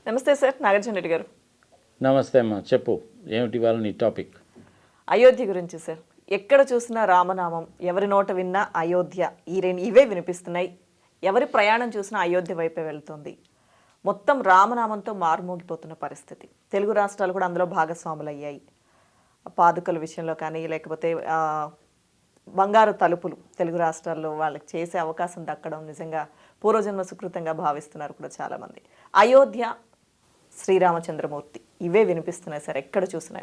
నమస్తే సార్, నాగార్జున రెడ్డి గారు. నమస్తే అమ్మా, చెప్పు ఏమిటి ఇవాళ నీ టాపిక్? అయోధ్య గురించి సార్. ఎక్కడ చూసినా రామనామం, ఎవరి నోట విన్నా అయోధ్య, ఇవే వినిపిస్తున్నాయి. ఎవరి ప్రయాణం చూసినా అయోధ్య వైపే వెళ్తుంది. మొత్తం రామనామంతో మారుమోగిపోతున్న పరిస్థితి. తెలుగు రాష్ట్రాలు కూడా అందులో భాగస్వాములు అయ్యాయి. పాదుకల విషయంలో కానీ, లేకపోతే బంగారు తలుపులు తెలుగు రాష్ట్రాల్లో వాళ్ళకి చేసే అవకాశం దక్కడం నిజంగా పూర్వజన్మ సుకృతంగా భావిస్తున్నారు కూడా చాలామంది. అయోధ్య, శ్రీరామచంద్రమూర్తి, ఇవే వినిపిస్తున్నాయి సార్ ఎక్కడ చూసినా.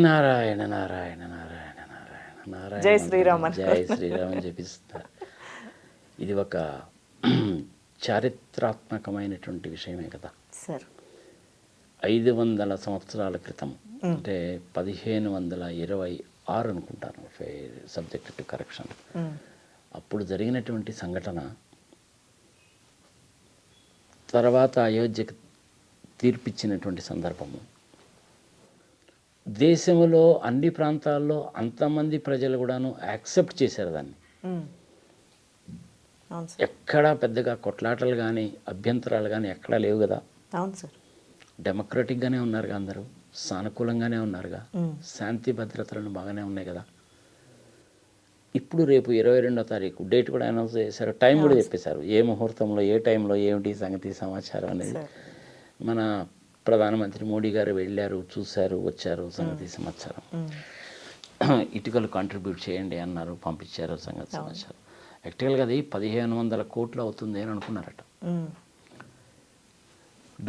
నారాయణ నారాయణ నారాయణ నారాయణ నారాయణ, జై శ్రీరామ్, జై శ్రీరామ్ అని చెప్పిస్తారు. ఇది ఒక చారిత్రాత్మకమైనటువంటి విషయమే కదా సార్. 500 సంవత్సరాల క్రితం, అంటే 1526 అనుకుంటాను, సబ్జెక్ట్ టు కరెక్షన్. అప్పుడు జరిగినటువంటి సంఘటన తర్వాత అయోధ్యకు తీర్పిచ్చినటువంటి సందర్భము, దేశంలో అన్ని ప్రాంతాల్లో అంతమంది ప్రజలు కూడాను యాక్సెప్ట్ చేశారు దాన్ని. ఎక్కడా పెద్దగా కొట్లాటలు కానీ అభ్యంతరాలు కానీ ఎక్కడా లేవు కదా. అవును సార్. డెమోక్రటిక్గానే ఉన్నారుగా, అందరూ సానుకూలంగానే ఉన్నారుగా, శాంతి భద్రతలను బాగానే ఉన్నాయి కదా. ఇప్పుడు రేపు 22వ తారీఖు డేట్ కూడా అనౌన్స్ చేశారు, టైం కూడా చెప్పేశారు, ఏ ముహూర్తంలో ఏ టైంలో ఏమిటి సంగతి సమాచారం అనేది. మన ప్రధానమంత్రి మోడీ గారు వెళ్ళారు, చూశారు, వచ్చారు, సంగతి సమాచారం. ఇటుకలు కాంట్రిబ్యూట్ చేయండి అన్నారు, పంపించారు, సంగతి సమాచారం. యాక్చువల్గా అది 1500 కోట్లు అవుతుంది అని అనుకున్నారట.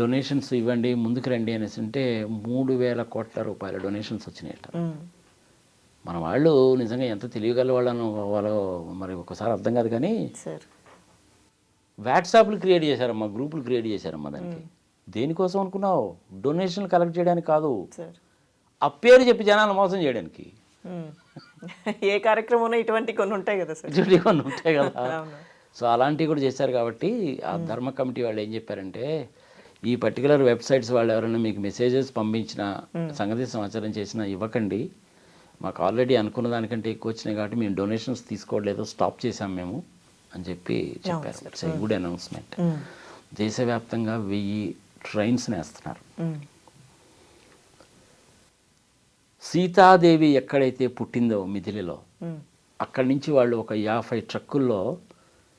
డొనేషన్స్ ఇవ్వండి, ముందుకు రండి అనేసి అంటే 3000 కోట్ల రూపాయల డొనేషన్స్ వచ్చినాయట. మన వాళ్ళు నిజంగా ఎంత తెలియగల వాళ్ళను వాళ్ళు మరి ఒకసారి అర్థం కాదు కానీ వాట్సాప్లు క్రియేట్ చేశారమ్మా, గ్రూపులు క్రియేట్ చేశారమ్మా. దానికి దేనికోసం అనుకున్నావు? డొనేషన్లు కలెక్ట్ చేయడానికి కాదు, ఆ పేరు చెప్పి జనాలను మోసం చేయడానికి. ఏ కార్యక్రమంలో ఇటువంటి కొన్ని ఉంటాయి కదా సార్, ఇటువంటి కొన్ని ఉంటాయి కదా. సో అలాంటివి కూడా చేశారు. కాబట్టి ఆ ధర్మ కమిటీ వాళ్ళు ఏం చెప్పారంటే, ఈ పర్టికులర్ వెబ్సైట్స్ వాళ్ళు ఎవరైనా మీకు మెసేజెస్ పంపించిన సంగతి సమాచారం చేసినా ఇవ్వకండి, మాకు ఆల్రెడీ అనుకున్న దానికంటే ఎక్కువ వచ్చినాయి కాబట్టి మేము డొనేషన్స్ తీసుకోవట్లేదు, స్టాప్ చేసాం మేము అని చెప్పి చెప్పారు. It's a good announcement. దేశవ్యాప్తంగా 1000 ట్రైన్స్ని వేస్తున్నారు. సీతాదేవి ఎక్కడైతే పుట్టిందో మిథిలిలో, అక్కడి నుంచి వాళ్ళు ఒక 50 ట్రక్కుల్లో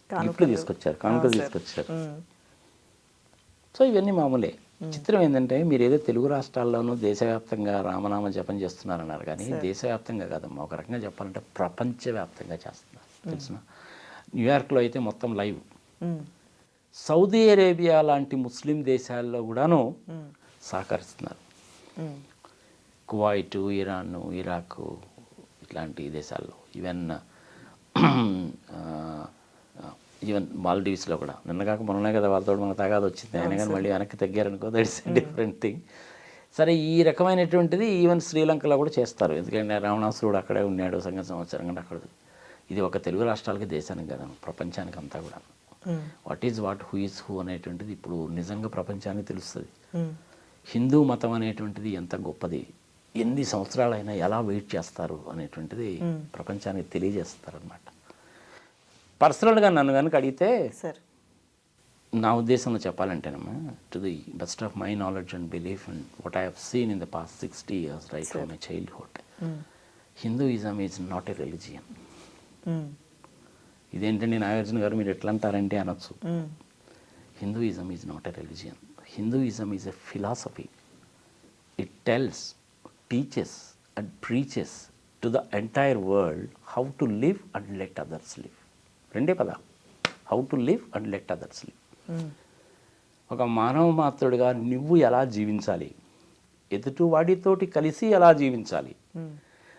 గిఫ్ట్లు తీసుకొచ్చారు, కానుకలు తీసుకొచ్చారు. సో ఇవన్నీ మామూలే. చిత్రం ఏంటంటే, మీరు ఏదో తెలుగు రాష్ట్రాల్లోనూ దేశవ్యాప్తంగా రామనామ జపం చేస్తున్నారన్నారు, కానీ దేశవ్యాప్తంగా కాదమ్మా, ఒక రకంగా చెప్పాలంటే ప్రపంచవ్యాప్తంగా చేస్తున్నారు. తెలిసిన న్యూయార్క్లో అయితే మొత్తం లైవ్. సౌదీ అరేబియా లాంటి ముస్లిం దేశాల్లో కూడాను సహకరిస్తున్నారు. కువైట్, ఇరాన్, ఇరాక్ ఇట్లాంటి దేశాల్లో, ఈవెన్ మాల్దీవ్స్లో కూడా నిన్న కాక మొన్ననే కదా వాళ్ళతో మన తగాదు వచ్చింది. అయినా కానీ మళ్ళీ వెనక్కి తగ్గారనుకో, దట్స్ డిఫరెంట్ థింగ్. సరే, ఈ రకమైనటువంటిది ఈవెన్ శ్రీలంకలో కూడా చేస్తారు. ఎందుకంటే రావణాసురుడు అక్కడే ఉన్నాడు, సంగతి సంవత్సరం కంటే అక్కడ. ఇది ఒక తెలుగు రాష్ట్రాలకి, దేశానికి కదా, ప్రపంచానికి అంతా కూడా. What is what, who is who అనేటువంటిది ఇప్పుడు నిజంగా ప్రపంచానికి తెలుస్తుంది. హిందూ మతం అనేటువంటిది ఎంత గొప్పది, ఎన్ని సంవత్సరాలైనా ఎలా వెయిట్ చేస్తారు అనేటువంటిది ప్రపంచానికి తెలియజేస్తారనమాట. పర్సనల్గా నన్ను కనుక అడిగితే, నా ఉద్దేశంలో చెప్పాలంటేనమ్మా, to the best of my knowledge and belief and what I have seen in the past 60 years right from my childhood, Hinduism is not a religion. ఇదేంటండి నాగార్జున గారు మీరు ఎట్లా అంటారంటే అనొచ్చు. Hinduism is not a religion. Hinduism is a philosophy. It tells, teaches and preaches to the entire world how to live and let others live. రెండే పద, how to live and let others live. ఒక మానవ మాత్రుడిగా నువ్వు ఎలా జీవించాలి, ఎదుటి వాడితోటి కలిసి ఎలా జీవించాలి,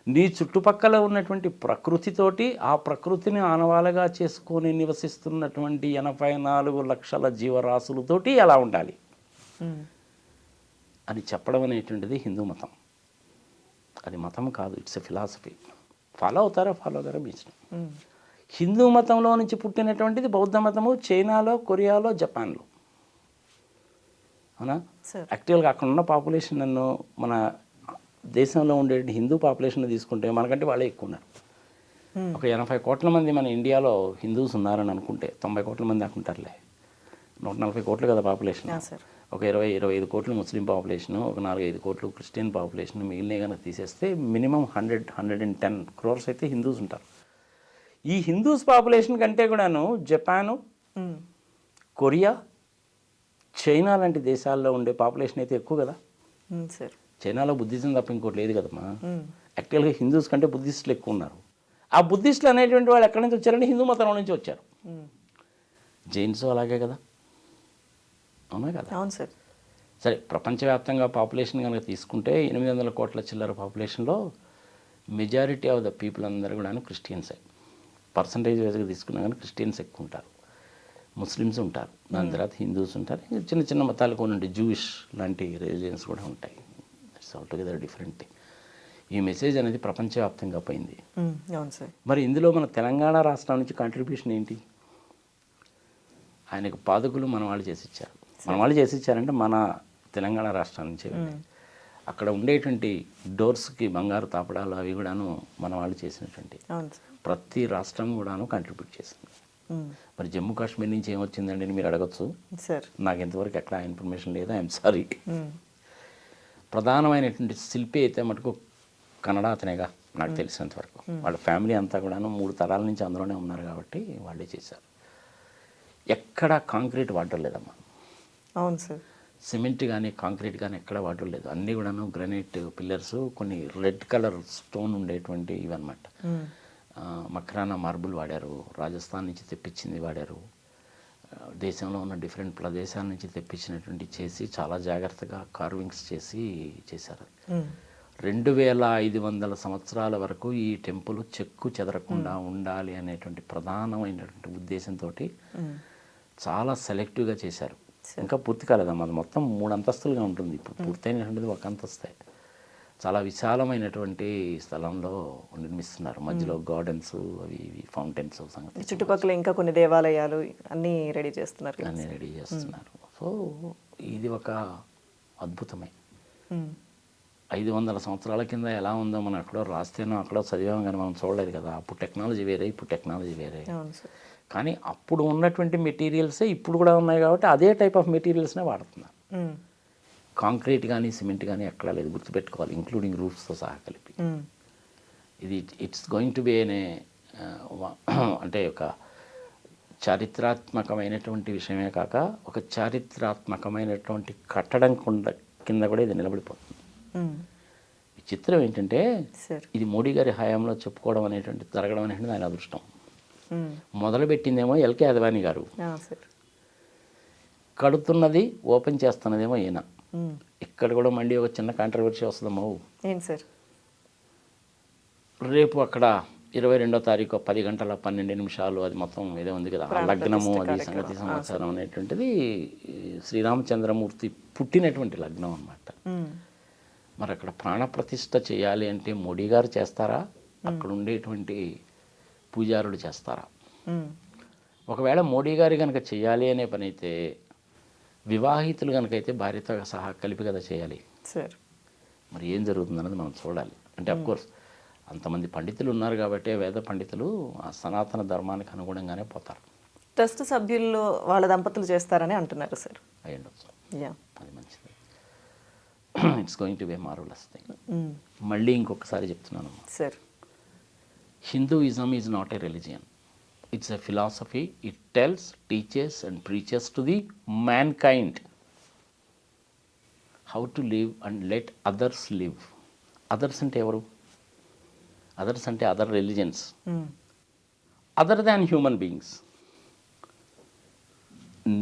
నీ చుట్టుపక్కల ఉన్నటువంటి ప్రకృతితోటి, ఆ ప్రకృతిని ఆనవాలుగా చేసుకొని నివసిస్తున్నటువంటి 84 లక్షల జీవరాశులతోటి ఎలా ఉండాలి అని చెప్పడం అనేటువంటిది హిందూ మతం. అది మతం కాదు, ఇట్స్ ఎ ఫిలాసఫీ. ఫాలో అవుతారా మీ ఇష్టం. హిందూ మతంలో నుంచి పుట్టినటువంటిది బౌద్ధ మతము చైనాలో, కొరియాలో, జపాన్లో. అవునా? యాక్చువల్గా అక్కడ ఉన్న పాపులేషన్ నన్ను మన దేశంలో ఉండే హిందూ పాపులేషన్ తీసుకుంటే మనకంటే వాళ్ళే ఎక్కువ ఉన్నారు. ఒక 80 కోట్ల మంది మన ఇండియాలో హిందూస్ ఉన్నారని అనుకుంటే, 90 కోట్ల మంది అనుకుంటారులే. 140 కోట్లు కదా పాపులేషన్. సార్. ఒక 20-25 కోట్లు ముస్లిం పాపులేషను, ఒక 4-5 కోట్లు క్రిస్టియన్ పాపులేషన్, మిగిలిన కనుక తీసేస్తే మినిమం 100-110 క్రోర్స్ అయితే హిందూస్ ఉంటారు. ఈ హిందూస్ పాపులేషన్ కంటే కూడాను జపాను, కొరియా, చైనా లాంటి దేశాల్లో ఉండే పాపులేషన్ అయితే ఎక్కువ కదా. సార్. చైనాలో బుద్ధిజం తప్ప ఇంకోటి లేదు కదమ్మా. యాక్చువల్గా హిందూస్ కంటే బుద్ధిస్టులు ఎక్కువ ఉన్నారు. ఆ బుద్ధిస్టులు అనేటువంటి వాళ్ళు ఎక్కడి నుంచి వచ్చారంటే హిందూ మతంలో నుంచి వచ్చారు. జైన్స్ అలాగే కదా, అవునా కదా? అవును సార్. సరే, ప్రపంచవ్యాప్తంగా పాపులేషన్ కనుక తీసుకుంటే 800 కోట్ల చిల్లర పాపులేషన్లో మెజారిటీ ఆఫ్ ద పీపుల్ అందరూ కూడా క్రిస్టియన్సే. పర్సంటేజ్ వైజ్గా తీసుకున్నా కానీ క్రిస్టియన్స్ ఎక్కువ ఉంటారు, ముస్లిమ్స్ ఉంటారు, దాని తర్వాత హిందూస్ ఉంటారు, ఇంకా చిన్న చిన్న మతాలు కొన్ని ఉంటాయి, జూయిష్ లాంటి రిలీజియన్స్ కూడా ఉంటాయి. It's all together different thing. ఈ మెసేజ్ అనేది ప్రపంచవ్యాప్తంగా పోయింది. అవును సార్. మరి ఇందులో మన తెలంగాణ రాష్ట్రం నుంచి కాంట్రిబ్యూషన్ ఏంటి? ఆయనకు పాదుకులు మన వాళ్ళు చేసి ఇచ్చారు. మన వాళ్ళు చేసి ఇచ్చారంటే మన తెలంగాణ రాష్ట్రం నుంచి అక్కడ ఉండేటువంటి డోర్స్కి బంగారు తాపడాలు అవి కూడాను మన వాళ్ళు చేసినటువంటి. ప్రతి రాష్ట్రం కూడాను కాంట్రిబ్యూట్ చేసింది. మరి జమ్మూ కాశ్మీర్ నుంచి ఏమొచ్చిందండి అని మీరు అడగచ్చు సార్. నాకు ఇంతవరకు ఎక్కడ ఇన్ఫర్మేషన్ లేదు, ఐఎమ్ సారీ. ప్రధానమైనటువంటి శిల్పి అయితే మటుకు కన్నడ అతనేగా నాకు తెలిసినంతవరకు. వాళ్ళ ఫ్యామిలీ అంతా కూడాను 3 తరాల నుంచి అందులోనే ఉన్నారు కాబట్టి వాళ్ళే చేశారు. ఎక్కడ కాంక్రీట్ వాడటం లేదమ్మా. అవును సార్. సిమెంట్ కానీ కాంక్రీట్ కానీ ఎక్కడ వాడటం లేదు. అన్నీ కూడాను గ్రానైట్ పిల్లర్స్, కొన్ని రెడ్ కలర్ స్టోన్ ఉండేటువంటి ఇవన్నమాట. మక్రానా మార్బుల్ వాడారు, రాజస్థాన్ నుంచి తెప్పించింది వాడారు, దేశంలో ఉన్న డిఫరెంట్ ప్రదేశాల నుంచి తెప్పించినటువంటి చేసి చాలా జాగ్రత్తగా కార్వింగ్స్ చేసి చేశారు. 2500 సంవత్సరాల వరకు ఈ టెంపుల్ చెక్కు చెదరకుండా ఉండాలి అనేటువంటి ప్రధానమైనటువంటి ఉద్దేశంతో చాలా సెలెక్టివ్గా చేశారు. ఇంకా పూర్తి కాలేదమ్మా, అది మొత్తం 3 అంతస్తులుగా ఉంటుంది. ఇప్పుడు పూర్తయినటువంటిది 1 అంతస్తే. చాలా విశాలమైనటువంటి స్థలంలో నిర్మిస్తున్నారు. మధ్యలో గార్డెన్స్, అవి ఇవి ఫౌంటైన్స్ సంగతి, చుట్టుపక్కల ఇంకా కొన్ని దేవాలయాలు అన్నీ రెడీ చేస్తున్నారు. సో ఇది ఒక అద్భుతమే. 500 సంవత్సరాల కింద ఎలా ఉందో మనం ఎక్కడో రాస్తేనో అక్కడో చదివాము కానీ మనం చూడలేదు కదా. అప్పుడు టెక్నాలజీ వేరే, ఇప్పుడు టెక్నాలజీ వేరే. కానీ అప్పుడు ఉన్నటువంటి మెటీరియల్సే ఇప్పుడు కూడా ఉన్నాయి కాబట్టి అదే టైప్ ఆఫ్ మెటీరియల్స్నే వాడుతున్నారు. కాంక్రీట్ కానీ సిమెంట్ కానీ ఎక్కడా లేదు, గుర్తుపెట్టుకోవాలి, ఇంక్లూడింగ్ రూఫ్స్తో సహా కలిపి. ఇది ఇట్స్ గోయింగ్ టు బి అంటే ఒక చారిత్రాత్మకమైనటువంటి విషయమే కాక ఒక చారిత్రాత్మకమైనటువంటి కట్టడం కింద కూడా ఇది నిలబడిపోతుంది. విచిత్రం ఏంటంటే ఇది మోడీ గారి హయాంలో చెప్పుకోవడం అనేటువంటి జరగడం అనేటువంటిది ఆయన అదృష్టం. మొదలుపెట్టిందేమో ఎల్కే అద్వానీ గారు, కడుతున్నది ఓపెన్ చేస్తున్నదేమో ఈయన. ఇక్కడ కూడా మళ్ళీ ఒక చిన్న కాంట్రవర్సీ వస్తుందమ్మో. ఏంటి సార్? రేపు అక్కడ 22వ తారీఖు 10:12 అది మొత్తం ఏదో ఉంది కదా, లగ్నము, అది సంగతి సమాచారం అనేటువంటిది శ్రీరామచంద్రమూర్తి పుట్టినటువంటి లగ్నం అన్నమాట. మరి అక్కడ ప్రాణప్రతిష్ఠ చేయాలి అంటే మోడీ గారు చేస్తారా, అక్కడ ఉండేటువంటి పూజారులు చేస్తారా? ఒకవేళ మోడీ గారు కనుక చేయాలి అనే పని అయితే వివాహితులు కనుకైతే భార్యతో సహా కలిపి కదా చేయాలి సార్. మరి ఏం జరుగుతుందన్నది మనం చూడాలి. అంటే అఫ్కోర్స్ అంతమంది పండితులు ఉన్నారు కాబట్టి వేద పండితులు ఆ సనాతన ధర్మానికి అనుగుణంగానే పోతారు. ట్రస్ట్ సభ్యుల్లో వాళ్ళ దంపతులు చేస్తారని అంటున్నారు సార్. అయ్యుండొచ్చు, అది మంచిది. It's going to be marvellous thing. మళ్ళీ ఇంకొకసారి చెప్తున్నాను sir, Hinduism is not a religion, it's a philosophy. It tells, teaches and preaches to the mankind how to live and let others live. Others అంటే ఎవరు? Others అంటే other religions, other than human beings.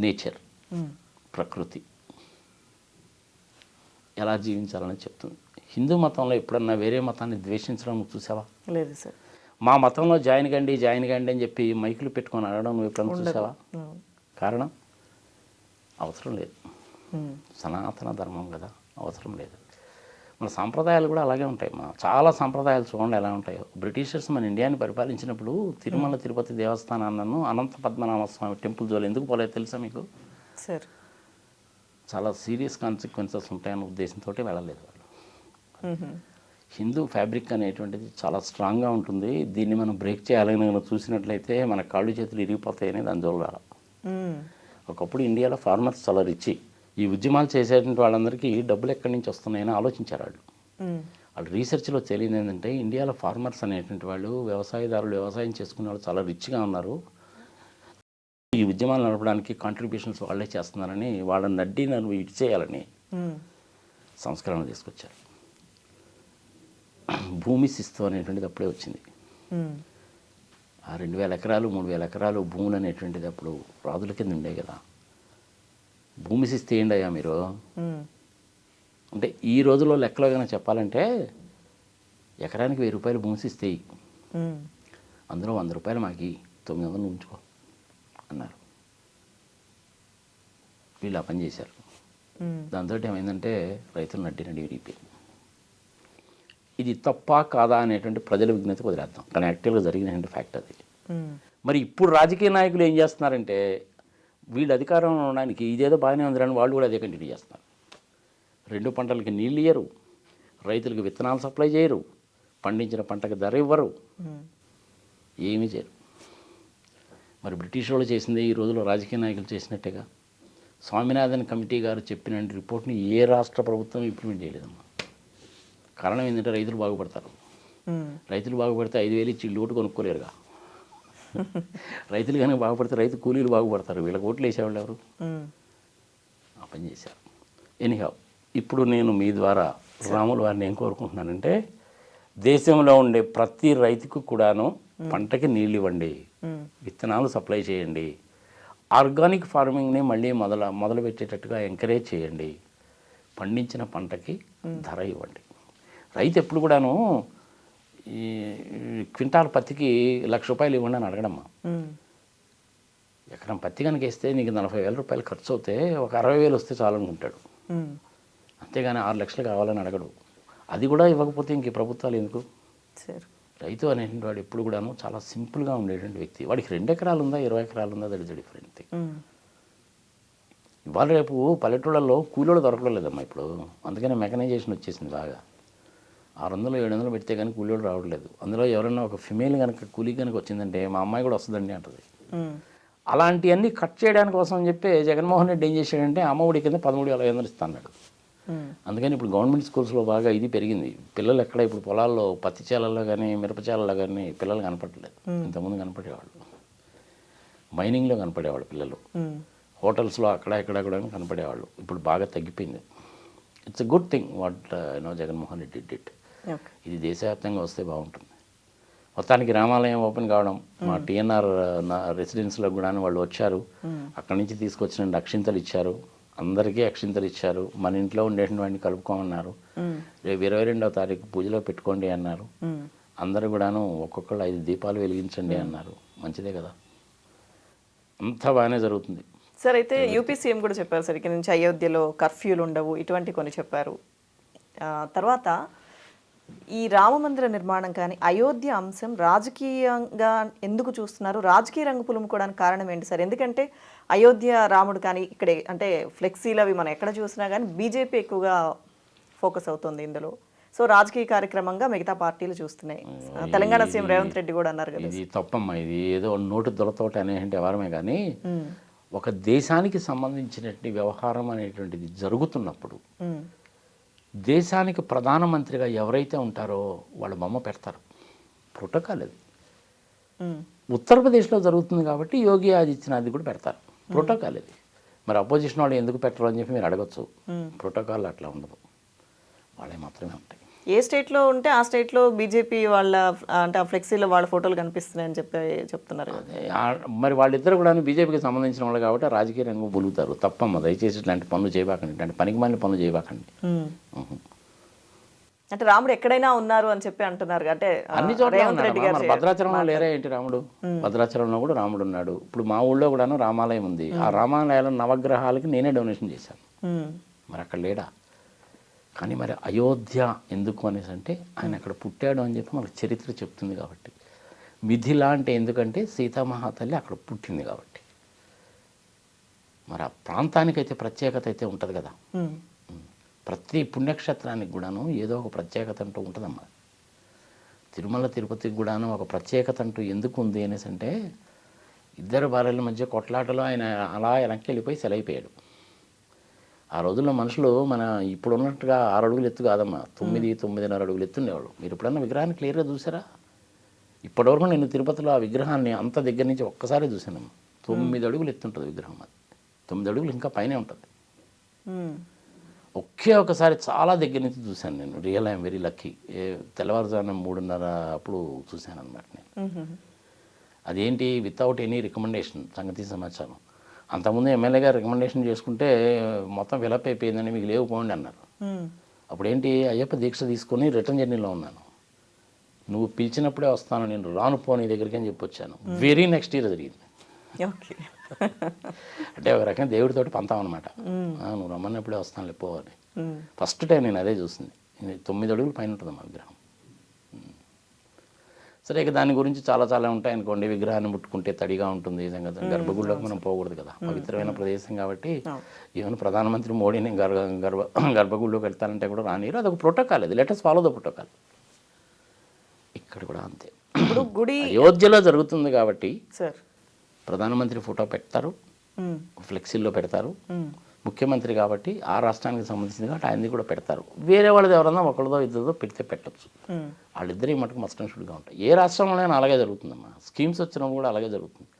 Nature, ప్రకృతి ఎలా జీవించాలని చెప్తుంది. హిందూ మతంలో ఎప్పుడన్నా వేరే మతాన్ని ద్వేషించడం నువ్వు చూసావా? లేదు సార్. మా మతంలో జాయిన్ కండి అని చెప్పి మైకులు పెట్టుకొని అడగడం నువ్వు ఎప్పుడన్నా చూసావా? కారణం అవసరం లేదు. సనాతన ధర్మం కదా, అవసరం లేదు. మన సాంప్రదాయాలు కూడా అలాగే ఉంటాయి. మన చాలా సాంప్రదాయాలు చూడండి ఎలా ఉంటాయో. బ్రిటిషర్స్ మన ఇండియాని పరిపాలించినప్పుడు తిరుమల తిరుపతి దేవస్థానాలను అనంత పద్మనాభ స్వామి టెంపుల్ జోలు ఎందుకు పోలేదు తెలుసా మీకు? సార్, చాలా సీరియస్ కాన్సిక్వెన్సెస్ ఉంటాయన్న ఉద్దేశంతో వెళ్ళలేదు వాళ్ళు. హిందూ ఫ్యాబ్రిక్ అనేటువంటిది చాలా స్ట్రాంగ్గా ఉంటుంది. దీన్ని మనం బ్రేక్ చేయాలని మనం చూసినట్లయితే మన కాళ్ళు చేతులు ఇరిగిపోతాయని దాని జోలు రాల. ఒకప్పుడు ఇండియాలో ఫార్మర్స్ చాలా రిచ్. ఈ ఉద్యమాలు చేసేటువంటి వాళ్ళందరికీ డబ్బులు ఎక్కడి నుంచి వస్తున్నాయని ఆలోచించారు వాళ్ళు. వాళ్ళ రీసెర్చ్లో తెలియదు ఏంటంటే ఇండియాలో ఫార్మర్స్ అనేటువంటి వాళ్ళు, వ్యవసాయదారులు, వ్యవసాయం చేసుకునే వాళ్ళు చాలా రిచ్గా ఉన్నారు. ఈ ఉద్యమాలు నడపడానికి కాంట్రిబ్యూషన్స్ వాళ్ళే చేస్తున్నారని, వాళ్ళని నడ్డి నన్ను ఇటు చేయాలని సంస్కరణ తీసుకొచ్చారు. భూమి శిస్తు అనేటువంటిది అప్పుడే వచ్చింది. ఆ 2000 ఎకరాలు 3000 ఎకరాలు భూములు అనేటువంటిది అప్పుడు రాజుల కింద ఉండే కదా. భూమి శిస్తు ఏంటి అయ్యా మీరు అంటే ఈ రోజుల్లో లెక్కలో కనుక చెప్పాలంటే ఎకరానికి 1000 రూపాయలు భూమి శిస్తు ఇయ్యి, అందులో 100 రూపాయలు మాకి 900 ఉంచుకో అన్నారు. వీళ్ళు ఆ పని చేశారు. దాంతో ఏమైందంటే రైతులు నడ్డి విరిగిపోయింది. ఇది తప్ప కాదా అనేటువంటి ప్రజల విజ్ఞతకు వదిలేద్దాం, కానీ యాక్చువల్గా జరిగినటువంటి ఫ్యాక్ట్ అది. మరి ఇప్పుడు రాజకీయ నాయకులు ఏం చేస్తున్నారంటే వీళ్ళు అధికారంలో ఉండడానికి ఇదేదో బాగానే ఉందని వాళ్ళు కూడా అదే కంటిన్యూ చేస్తున్నారు. 2 పంటలకి నీళ్ళు ఇయ్యరు, రైతులకు విత్తనాలు సప్లై చేయరు, పండించిన పంటకు ధర ఇవ్వరు, ఏమీ చేయరు. మరి బ్రిటిష్ వాళ్ళు చేసింది ఈ రోజుల్లో రాజకీయ నాయకులు చేసినట్టేగా. స్వామినాథన్ కమిటీ గారు చెప్పిన రిపోర్ట్ని ఏ రాష్ట్ర ప్రభుత్వం ఇంప్లిమెంట్ చేయలేదమ్మా. కారణం ఏంటంటే రైతులు బాగుపడతారు. రైతులు బాగుపడితే 5000 ఇచ్చి లోటు కొనుక్కోలేరుగా. రైతులు కనుక బాగుపడితే రైతు కూలీలు బాగుపడతారు. వీళ్ళకి ఓట్లు వేసేవాళ్ళు ఎవరు? ఆ పని చేశారు. ఎనీహౌ, ఇప్పుడు నేను మీ ద్వారా రాముల వారిని ఏం కోరుకుంటున్నానంటే దేశంలో ఉండే ప్రతి రైతుకు కూడాను పంటకి నీళ్ళు ఇవ్వండి, విత్తనాలు సప్లై చేయండి, ఆర్గానిక్ ఫార్మింగ్ని మళ్ళీ మొదలు పెట్టేటట్టుగా ఎంకరేజ్ చేయండి, పండించిన పంటకి ధర ఇవ్వండి. రైతు ఎప్పుడు కూడాను ఈ క్వింటాల్ పత్తికి 1,00,000 రూపాయలు ఇవ్వండి అని అడగడమ్మా. ఎకరం పత్తి కనుక వేస్తే నీకు 40,000 రూపాయలు ఖర్చు అవుతే ఒక 60,000 వస్తే చాలనుకుంటాడు. అంతేగాని 6 లక్షలు కావాలని అడగడు. అది కూడా ఇవ్వకపోతే ఇంక ప్రభుత్వాలు ఎందుకు? రైతు అనేటువంటి వాడు ఎప్పుడు కూడాను చాలా సింపుల్గా ఉండేటువంటి వ్యక్తి. వాడికి 2 ఎకరాలు ఉందా 20 ఎకరాలు ఉందా దట్ ఇస్ డిఫరెంట్ థింగ్. ఇవాళ రేపు పల్లెటూళ్ళల్లో కూలీలు దొరకడం లేదమ్మా ఇప్పుడు. అందుకనే మెకనైజేషన్ వచ్చేసింది బాగా. 600-700 పెడితే కానీ కూలీలు రావట్లేదు. అందులో ఎవరైనా ఒక ఫిమేల్ కనుక కూలీ కనుక వచ్చిందంటే మా అమ్మాయి కూడా వస్తుందండి అంటది. అలాంటివన్నీ కట్ చేయడానికి కోసం అని చెప్పి జగన్మోహన్ రెడ్డి ఏం చేశాడంటే అమ్మఒడి కింద 13,500 ఇస్తాడు. అందుకని ఇప్పుడు గవర్నమెంట్ స్కూల్స్లో బాగా ఇది పెరిగింది. పిల్లలు ఎక్కడ ఇప్పుడు పొలాల్లో పత్తి చేలల్లో కానీ మిరప చేలల్లో కానీ పిల్లలు కనపడలేదు. ఇంతకుముందు కనపడేవాళ్ళు, మైనింగ్లో కనపడేవాళ్ళు పిల్లలు, హోటల్స్లో అక్కడ ఇక్కడ కూడా కనపడేవాళ్ళు. ఇప్పుడు బాగా తగ్గిపోయింది. It's a good thing what Jaganmohan Reddy did. ఇది దేశవ్యాప్తంగా వస్తే బాగుంటుంది. మొత్తానికి రామాలయం ఓపెన్ కావడం, మా టీఎన్ఆర్ రెసిడెన్స్లో కూడా వాళ్ళు వచ్చారు. అక్కడి నుంచి తీసుకొచ్చిన అక్షింతలు ఇచ్చారు, అందరికీ అక్షింతలు ఇచ్చారు. మన ఇంట్లో ఉండేటువంటి వాడిని కలుపుకోమన్నారు. రేపు 22వ తారీఖు పూజలో పెట్టుకోండి అన్నారు. అందరూ కూడాను ఒక్కొక్కళ్ళు 5 దీపాలు వెలిగించండి అన్నారు. మంచిదే కదా, అంతా బాగానే జరుగుతుంది. సార్ అయితే యూపీ సీఎం కూడా చెప్పారు సార్ ఇక్కడ నుంచి అయోధ్యలో కర్ఫ్యూలు ఉండవు, ఇటువంటి కొన్ని చెప్పారు. తర్వాత ఈ రామమందిర నిర్మాణం కానీ అయోధ్య అంశం రాజకీయంగా ఎందుకు చూస్తున్నారు? రాజకీయ రంగు పులుముకోవడానికి కారణం ఏంటి సార్? ఎందుకంటే అయోధ్య రాముడు కానీ ఇక్కడ అంటే ఫ్లెక్సీలు అవి మనం ఎక్కడ చూసినా కానీ బీజేపీ ఎక్కువగా ఫోకస్ అవుతుంది ఇందులో. సో రాజకీయ కార్యక్రమంగా మిగతా పార్టీలు చూస్తున్నాయి. తెలంగాణ సీఎం రేవంత్ రెడ్డి కూడా అన్నారు కదా. ఇది తప్పమ్మా, ఇది ఏదో నోటు దొరతోట అనేటువంటి వ్యవహారమే. కానీ ఒక దేశానికి సంబంధించినటువంటి వ్యవహారం అనేటువంటిది జరుగుతున్నప్పుడు దేశానికి ప్రధానమంత్రిగా ఎవరైతే ఉంటారో వాళ్ళ బొమ్మ పెడతారు. ప్రోటోకాల్ అది. ఉత్తరప్రదేశ్లో జరుగుతుంది కాబట్టి యోగి ఆదిత్యనాథ్ కూడా పెడతారు. ప్రోటోకాల్ ఇది. మరి అపోజిషన్ వాళ్ళు ఎందుకు పెట్టరు అని చెప్పి మీరు అడగచ్చు. ప్రోటోకాల్ అట్లా ఉండదు, వాళ్ళే మాత్రమే ఉంటాయి. ఏ స్టేట్లో ఉంటే ఆ స్టేట్లో బీజేపీ వాళ్ళ అంటే ఆ ఫ్లెక్సీలో వాళ్ళ ఫోటోలు కనిపిస్తున్నాయని చెప్తున్నారు. మరి వాళ్ళిద్దరు కూడా బీజేపీకి సంబంధించిన వాళ్ళు కాబట్టి రాజకీయ రంగం బులుగుతారు. తప్పమ్మ, దయచేసి ఇట్లాంటి పనులు చేయబాకండి, ఇట్లాంటి పనికిమాలిన పనులు చేయబాకండి. అంటే రాముడు ఎక్కడైనా ఉన్నారు అని చెప్పి అంటున్నారు. అంటే అన్ని చోట్ల ఉన్నారు. భద్రాచలంలో లేరా ఏంటి రాముడు? భద్రాచలంలో కూడా రాముడు ఉన్నాడు. ఇప్పుడు మా ఊళ్ళో కూడాను రామాలయం ఉంది. ఆ రామాలయాల నవగ్రహాలకి నేనే డొనేషన్ చేశాను. మరి అక్కడ లేడా? కానీ మరి అయోధ్య ఎందుకు అనేసి అంటే ఆయన అక్కడ పుట్టాడు అని చెప్పి మనకు చరిత్ర చెప్తుంది కాబట్టి. మిథిల అంటే ఎందుకంటే సీతామహాతల్లి అక్కడ పుట్టింది కాబట్టి. మరి ఆ ప్రాంతానికైతే ప్రత్యేకత అయితే ఉంటుంది కదా. ప్రతి పుణ్యక్షేత్రానికి కూడాను ఏదో ఒక ప్రత్యేకత అంటూ ఉంటుందమ్మా. తిరుమల తిరుపతికి కూడాను ఒక ప్రత్యేకత అంటూ ఎందుకు ఉంది అనేసి అంటే ఇద్దరు భార్యల మధ్య కొట్లాటలో ఆయన అలా వెనక్కి వెళ్ళిపోయి సెలైపోయాడు. ఆ రోజుల్లో మనుషులు మన ఇప్పుడు ఉన్నట్టుగా 6 అడుగులు ఎత్తు కాదమ్మా, 9-9.5 అడుగులు ఎత్తుండేవాళ్ళు. మీరు ఎప్పుడన్నా విగ్రహాన్ని క్లియర్గా చూసారా? ఇప్పటివరకు నేను తిరుపతిలో ఆ విగ్రహాన్ని అంత దగ్గర నుంచి ఒక్కసారి చూశానమ్మా. 9 అడుగులు ఎత్తుంటుంది విగ్రహం. అది 9 అడుగులు ఇంకా పైనే ఉంటుంది. ఒకే ఒకసారి చాలా దగ్గర నుంచి చూశాను నేను. Real I'm very lucky. తెల్లవారుజామున 3:30 అప్పుడు చూశాను అనమాట నేను. అదేంటి వితౌట్ ఎనీ రికమెండేషన్, సంగతి సమాచారం. అంతకుముందు ఎమ్మెల్యే గారు రికమెండేషన్ చేసుకుంటే మొత్తం ఫిలప్ అయిపోయిందని మీకు లేవుపోండి అన్నారు. అప్పుడేంటి అయ్యప్ప దీక్ష తీసుకొని రిటర్న్ జర్నీలో ఉన్నాను. నువ్వు పిలిచినప్పుడే వస్తాను, నేను రాను పోనీ దగ్గరికి అని చెప్పి వచ్చాను. వెరీ నెక్స్ట్ ఇయర్ జరిగింది. ఓకే. అంటే ఒక రకంగా దేవుడితోటి పంతాం అనమాట. నువ్వు రమ్మన్నప్పుడే వస్తాను లేపోవాలి. ఫస్ట్ టైం నేను అదే చూసింది. 9 అడుగులు పైన ఉంటుంది మా విగ్రహం. సరే, ఇక దాని గురించి చాలా చాలా ఉంటాయి అనుకోండి. విగ్రహాన్ని ముట్టుకుంటే తడిగా ఉంటుంది, గర్భగుడిలోకి మనం పోకూడదు కదా, పవిత్రమైన ప్రదేశం కాబట్టి. ఈవెన్ ప్రధానమంత్రి మోడీని గర్భగుడిలోకి వెళ్తానంటే కూడా రానిరు. అదొక ప్రోటోకాల్. అది let us follow the protocol. ఇక్కడ కూడా అంతే. ఇప్పుడు గుడి అయోధ్యలో జరుగుతుంది కాబట్టి సార్ ప్రధానమంత్రి ఫోటో పెడతారు, ఫ్లెక్సీల్లో పెడతారు. ముఖ్యమంత్రి కాబట్టి ఆ రాష్ట్రానికి సంబంధించింది కాబట్టి ఆయనది కూడా పెడతారు. వేరే వాళ్ళది ఎవరన్నా ఒకరిదో ఇద్దరిదో పెడితే పెట్టచ్చు. వాళ్ళిద్దరి మటుకు మస్ట్ అండ్ షుడ్గా ఉంటాయి. ఏ రాష్ట్రంలోనైనా అలాగే జరుగుతుందమ్మా. స్కీమ్స్ వచ్చినప్పుడు కూడా అలాగే జరుగుతుంది.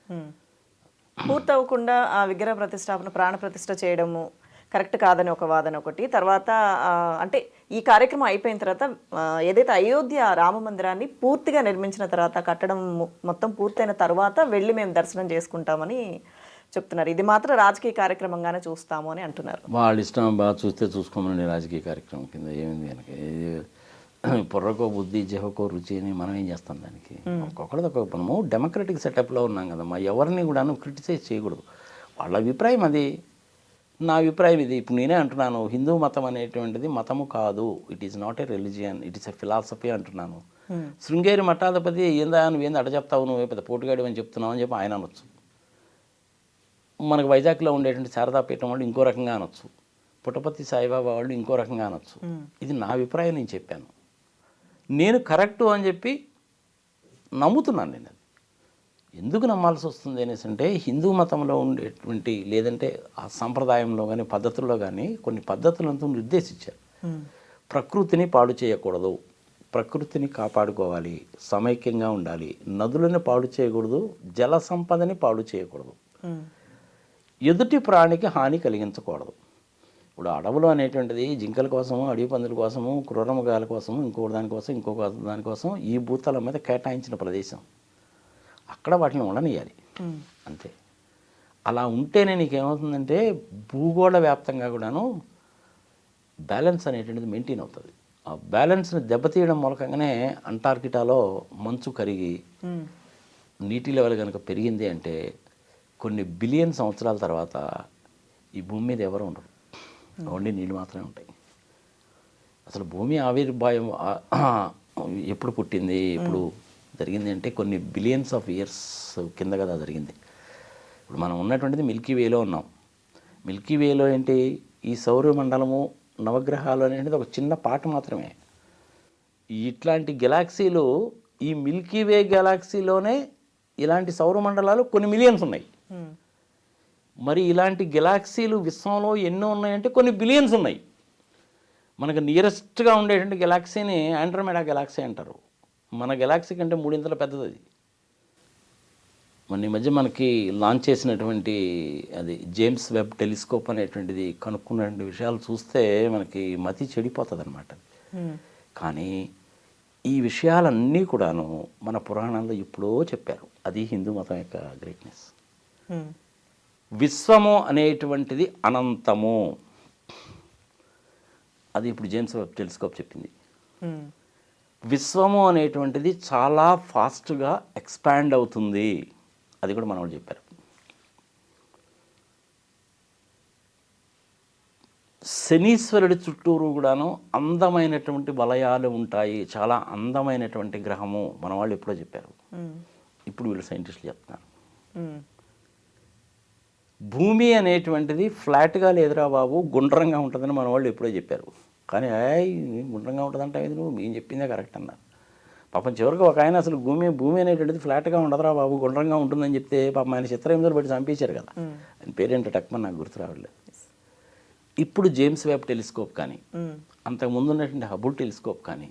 పూర్తవకుండా ఆ విగ్రహ ప్రతిష్టాపన, ప్రాణ ప్రతిష్ఠ చేయడము కరెక్ట్ కాదని ఒక వాదన ఒకటి. తర్వాత అంటే ఈ కార్యక్రమం అయిపోయిన తర్వాత ఏదైతే అయోధ్య రామ మందిరాన్ని పూర్తిగా నిర్మించిన తర్వాత, కట్టడం మొత్తం పూర్తయిన తర్వాత వెళ్ళి మేము దర్శనం చేసుకుంటామని చెప్తున్నారు. ఇది మాత్రం రాజకీయ కార్యక్రమంగానే చూస్తాము అని అంటున్నారు. వాళ్ళ ఇష్టం, బాగా చూస్తే చూసుకోమని రాజకీయ కార్యక్రమం కింద ఏమైంది కనుక. పొర్రకో బుద్ధి జహకో రుచి అని మనం ఏం చేస్తాం దానికి. ఒక్కొక్కరిది మనము డెమోక్రటిక్ సెటప్లో ఉన్నాం కదమ్మా. ఎవరిని కూడా క్రిటిసైజ్ చేయకూడదు. వాళ్ళ అభిప్రాయం అది, నా అభిప్రాయం ఇది. ఇప్పుడు నేనే అంటున్నాను, హిందూ మతం అనేటువంటిది మతము కాదు. It is not a religion, it is a philosophy అంటున్నాను. శృంగేరి మఠాధిపతి ఏందా నువ్వేంది అడ చెప్తావు, నువ్వే పెద్ద పోటుగాడు అని చెప్తున్నావు అని చెప్పి ఆయన అనొచ్చు. మనకు వైజాగ్లో ఉండేటువంటి శారదాపీఠం వాళ్ళు ఇంకో రకంగా అనొచ్చు. పుట్టపర్తి సాయిబాబా వాళ్ళు ఇంకో రకంగా అనొచ్చు. ఇది నా అభిప్రాయం, నేను చెప్పాను. నేను కరెక్టు అని చెప్పి నమ్ముతున్నాను. నేను అది ఎందుకు నమ్మాల్సి వస్తుంది అనేసి అంటే, హిందూ మతంలో ఉండేటువంటి లేదంటే ఆ సంప్రదాయంలో కానీ పద్ధతుల్లో కానీ కొన్ని పద్ధతులంతా నిర్దేశించారు. ప్రకృతిని పాడు చేయకూడదు, ప్రకృతిని కాపాడుకోవాలి, సమైక్యంగా ఉండాలి, నదులను పాడు చేయకూడదు, జల సంపదని పాడు చేయకూడదు, ఎదుటి ప్రాణికి హాని కలిగించకూడదు. ఇప్పుడు అడవులు అనేటువంటిది జింకల కోసము, అడవి పందుల కోసము, క్రూరమృగాల కోసము, ఇంకొక దానికోసం ఇంకొక దానికోసం ఈ భూతల మీద కేటాయించిన ప్రదేశం. అక్కడ వాటిని ఉండనియాలి అంతే. అలా ఉంటేనే నీకేమవుతుందంటే భూగోళ వ్యాప్తంగా కూడాను బ్యాలెన్స్ అనేటువంటిది మెయింటైన్ అవుతుంది. ఆ బ్యాలెన్స్ని దెబ్బతీయడం మూలకంగానే అంటార్కిటాలో మంచు కరిగి నీటి లెవెల్ కనుక పెరిగింది అంటే కొన్ని బిలియన్ సంవత్సరాల తర్వాత ఈ భూమి మీద ఎవరు ఉండరు, ఓన్లీ నీళ్ళు మాత్రమే ఉంటాయి. అసలు భూమి ఆవిర్భావం ఎప్పుడు పుట్టింది, ఎప్పుడు జరిగింది అంటే కొన్ని బిలియన్స్ ఆఫ్ ఇయర్స్ కింద కదా జరిగింది. ఇప్పుడు మనం ఉన్నటువంటిది మిల్కీ వేలో ఉన్నాం. మిల్కీ వేలో ఏంటి, ఈ సౌరమండలము, నవగ్రహాలు అనేది ఒక చిన్న పార్ట్ మాత్రమే. ఇట్లాంటి గెలాక్సీలు, ఈ మిల్కీ వే గెలాక్సీలోనే ఇలాంటి సౌరమండలాలు కొన్ని మిలియన్స్ ఉన్నాయి. మరి ఇలాంటి గెలాక్సీలు విశ్వంలో ఎన్నో ఉన్నాయంటే కొన్ని బిలియన్స్ ఉన్నాయి. మనకు నియరెస్ట్గా ఉండేటువంటి గెలాక్సీని ఆండ్రోమెడా గెలాక్సీ అంటారు. మన గెలాక్సీ కంటే 3 ఇంతల పెద్దది అది. మన ఈ మధ్య మనకి లాంచ్ చేసినటువంటి అది జేమ్స్ వెబ్ టెలిస్కోప్ అనేటువంటిది కనుక్కున్నటువంటి విషయాలు చూస్తే మనకి మతి చెడిపోతుంది అనమాట. కానీ ఈ విషయాలన్నీ కూడాను మన పురాణాల్లో ఎప్పుడో చెప్పారు. అది హిందూ మతం యొక్క గ్రేట్నెస్. విశ్వము అనేటువంటిది అనంతము, అది ఇప్పుడు జేమ్స్ వెబ్ టెలిస్కోప్ చెప్పింది. విశ్వము అనేటువంటిది చాలా ఫాస్ట్గా ఎక్స్పాండ్ అవుతుంది, అది కూడా మనవాళ్ళు చెప్పారు. శనీశ్వరుడి చుట్టూరు కూడాను అందమైనటువంటి వలయాలు ఉంటాయి, చాలా అందమైనటువంటి గ్రహము, మన వాళ్ళు ఎప్పుడో చెప్పారు. ఇప్పుడు వీళ్ళు సైంటిస్టులు చెప్తున్నారు. భూమి అనేటువంటిది ఫ్లాట్గా లేదురా బాబు, గుండ్రంగా ఉంటుందని మన వాళ్ళు ఎప్పుడో చెప్పారు. కానీ గుండ్రంగా ఉంటుందంటే అది నువ్వు మేము చెప్పిందే కరెక్ట్ అన్నారు. పాపం చివరికి ఒక ఆయన అసలు భూమి అనేటువంటిది ఫ్లాట్గా ఉండదురా బాబు, గుండ్రంగా ఉంటుందని చెప్తే పాపం ఆయన చిత్రహింసలు పెట్టి చంపేశారు కదా. ఆయన పేరేంటో టక్మని నాకు గుర్తు రావట్లేదు. ఇప్పుడు జేమ్స్ వెబ్ టెలిస్కోప్ కానీ, అంతకుముందు ఉన్నటువంటి హబుల్ టెలిస్కోప్ కానీ,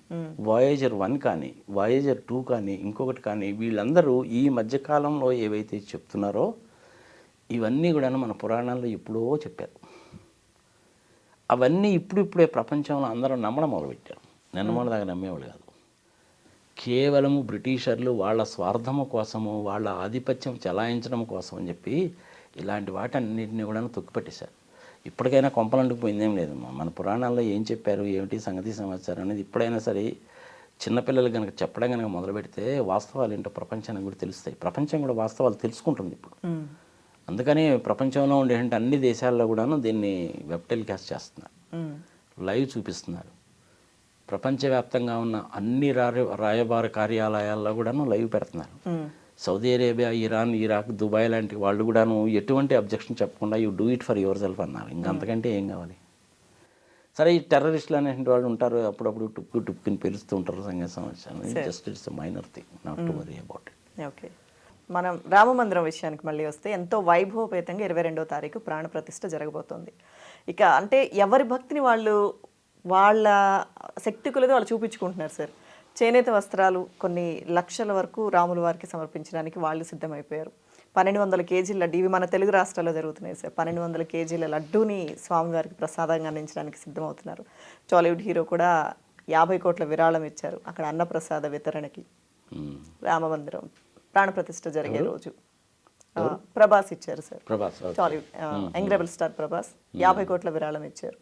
వాయేజర్ 1 కానీ, వాయేజర్ 2 కానీ, ఇంకొకటి కానీ, వీళ్ళందరూ ఈ మధ్యకాలంలో ఏవైతే చెప్తున్నారో ఇవన్నీ కూడా మన పురాణాల్లో ఎప్పుడో చెప్పారు. అవన్నీ ఇప్పుడిప్పుడే ప్రపంచంలో అందరూ నమ్మడం మొదలుపెట్టారు. నిన్న దాకా నమ్మేవాళ్ళు కాదు. కేవలము బ్రిటిషర్లు వాళ్ళ స్వార్థము కోసము, వాళ్ళ ఆధిపత్యం చెలాయించడం కోసం అని చెప్పి ఇలాంటి వాటన్నిటిని కూడా తొక్కిపెట్టేశారు. ఇప్పటికైనా కొంపలంటుకు పోయిందేం లేదు. మన పురాణాల్లో ఏం చెప్పారు, ఏమిటి సంగతి సమాచారం అనేది ఇప్పుడైనా సరే చిన్నపిల్లలు కనుక చెప్పడం కనుక మొదలు పెడితే వాస్తవాలు ఏంటో ప్రపంచానికి కూడా తెలుస్తాయి. ప్రపంచం కూడా వాస్తవాలు తెలుసుకుంటుంది ఇప్పుడు. అందుకని ప్రపంచంలో ఉండేటువంటి అన్ని దేశాల్లో కూడాను దీన్ని వెబ్ టెలికాస్ట్ చేస్తున్నారు, లైవ్ చూపిస్తున్నారు. ప్రపంచవ్యాప్తంగా ఉన్న అన్ని రాయబార కార్యాలయాల్లో కూడాను లైవ్ పెడుతున్నారు. Saudi Arabia, Iran, Iraq, Dubai లాంటి వాళ్ళు కూడాను ఎటువంటి అబ్జెక్షన్ చెప్పకుండా you do it for your self అన్నారు. ఇంకంతకంటే ఏం కావాలి? సరే, ఈ టెర్రరిస్టులు అనేటువంటి వాళ్ళు ఉంటారు, అప్పుడప్పుడు టుక్కుని పిలుస్తూ ఉంటారు సంగతి సమాచారం. Just it's minor thing, not to worry about it. Okay, మనం రామమందిరం విషయానికి మళ్ళీ వస్తే ఎంతో వైభవపేతంగా 22వ తారీఖు ప్రాణ ప్రతిష్ఠ జరగబోతోంది. ఇక అంటే ఎవరి భక్తిని వాళ్ళు వాళ్ళ శక్తి కొలది వాళ్ళు చూపించుకుంటున్నారు సార్. చేనేత వస్త్రాలు కొన్ని లక్షల వరకు రాముల వారికి సమర్పించడానికి వాళ్ళు సిద్ధమైపోయారు. 1200 కేజీల లడ్డు, ఇవి మన తెలుగు రాష్ట్రాల్లో జరుగుతున్నాయి సార్. 1200 కేజీల లడ్డూని స్వామివారికి ప్రసాదంగా అందించడానికి సిద్ధమవుతున్నారు. టాలీవుడ్ హీరో కూడా 50 కోట్ల విరాళం ఇచ్చారు అక్కడ అన్నప్రసాద వితరణకి. రామమందిరం ప్రాణప్రతిష్ఠ జరిగే రోజు ప్రభాస్ ఇచ్చారు sir. Tollywood young star Prabhas 50 కోట్ల విరాళం ఇచ్చారు.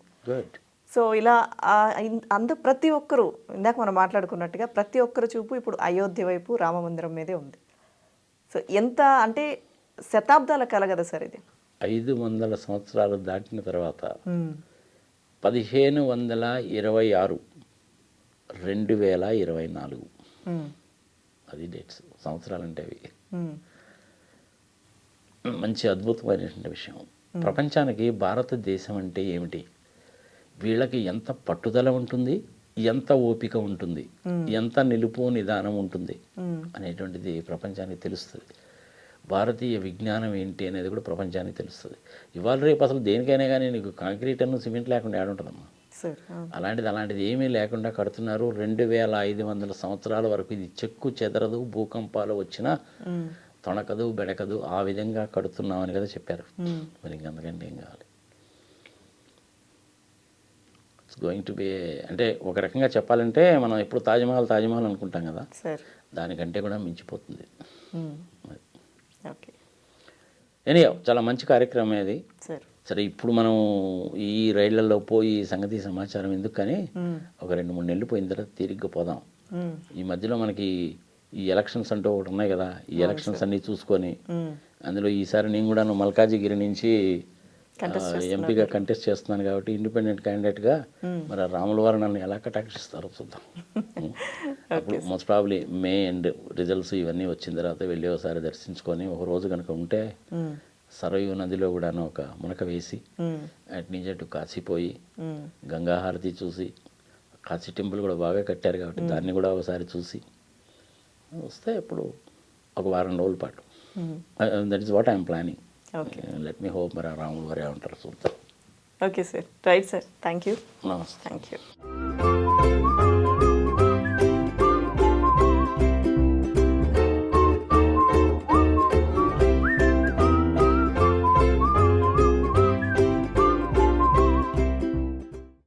సో ఇలా ప్రతి ఒక్కరూ, ఇందాక మనం మాట్లాడుకున్నట్టుగా ప్రతి ఒక్కరు చూపు ఇప్పుడు అయోధ్య వైపు రామమందిరం మీదే ఉంది. సో ఎంత అంటే శతాబ్దాల కల కదా సార్ ఇది. 500 సంవత్సరాలు దాటిన తర్వాత 1526 2024 అది డేట్స్, సంవత్సరాలు అంటే అవి. మంచి అద్భుతమైనటువంటి విషయం. ప్రపంచానికి భారతదేశం అంటే ఏమిటి, వీళ్ళకి ఎంత పట్టుదల ఉంటుంది, ఎంత ఓపిక ఉంటుంది, ఎంత నిలుపు నిదానం ఉంటుంది అనేటువంటిది ప్రపంచానికి తెలుస్తుంది. భారతీయ విజ్ఞానం ఏంటి అనేది కూడా ప్రపంచానికి తెలుస్తుంది. ఇవాళ రేపు అసలు దేనికైనా కానీ నీకు కాంక్రీట్ అను సిమెంట్ లేకుండా ఏడుంటుందమ్మా. అలాంటిది ఏమీ లేకుండా కడుతున్నారు. 2500 సంవత్సరాల వరకు ఇది చెక్కు చెదరదు, భూకంపాలు వచ్చినా తొణకదు, బెడకదు, ఆ విధంగా కడుతున్నామని కదా చెప్పారు. మరి ఇంకంతకంటే ఏం కావాలి? ఇట్స్ గోయింగ్ టు బి, అంటే ఒక రకంగా చెప్పాలంటే మనం ఎప్పుడు తాజ్మహల్ అనుకుంటాం కదా, దానికంటే కూడా మించిపోతుంది. ఎనీహౌ చాలా మంచి కార్యక్రమం అది. సరే, ఇప్పుడు మనం ఈ రైళ్లలో పోయి సంగతి సమాచారం ఎందుకు కానీ ఒక 2-3 నెలలు పోయిన తర్వాత తీరిగ్గా పోదాం. ఈ మధ్యలో మనకి ఈ ఎలక్షన్స్ అంటూ ఒకటి ఉన్నాయి కదా, ఈ ఎలక్షన్స్ అన్నీ చూసుకొని అందులో ఈసారి నేను కూడా మల్కాజిగిరి నుంచి ఎంపీగా కంటెస్ట్ చేస్తున్నాను కాబట్టి ఇండిపెండెంట్ క్యాండిడేట్గా మరి రాముల వారు నన్ను ఎలా కటాక్షిస్తారో చూద్దాం. అప్పుడు most probably May and results ఇవన్నీ వచ్చిన తర్వాత వెళ్ళి ఒకసారి దర్శించుకొని ఒక రోజు కనుక ఉంటే సరయూ నదిలో కూడా ఒక మునక వేసి అటు నుంచి అటు కాశీపోయి గంగాహారతి చూసి, కాశీ టెంపుల్ కూడా బాగా కట్టారు కాబట్టి దాన్ని కూడా ఒకసారి చూసి వస్తే ఇప్పుడు ఒక వారం రోజుల పాటు. That is what I'm planning. Let me hope మరి రాములు వారు ఏమంటారు చూద్దాం. Okay sir, right sir, thank you. నమస్తే. Thank you.